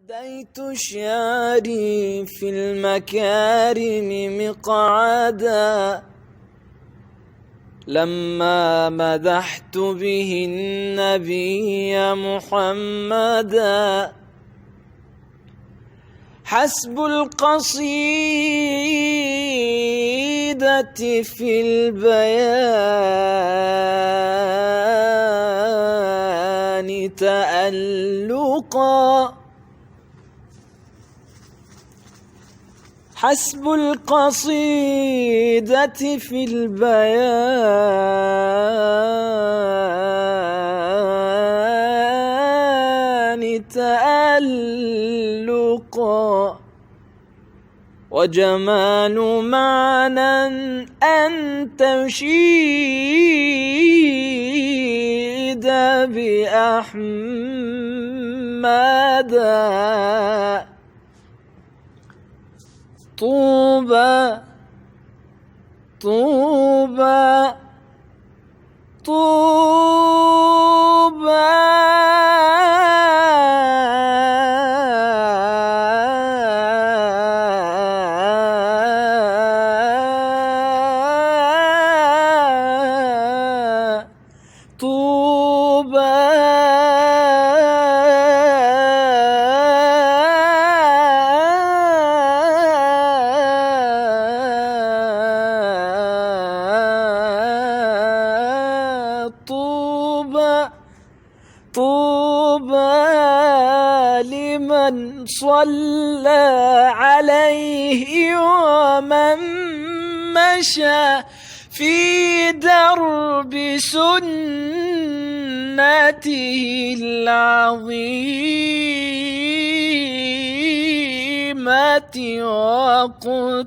أبديت شعري في المكارم مقعدا لما مدحت به النبي محمدا. حسب القصيدة في البيان تألقا. حسب القصيدة في البيان تألقا. وجمال معنى أن تشيد بأحمدا. طوبى طوبى طوبى طوبى طوبى لمن صلى عليه ومن مشى في درب سنته العظيمة واقتدى.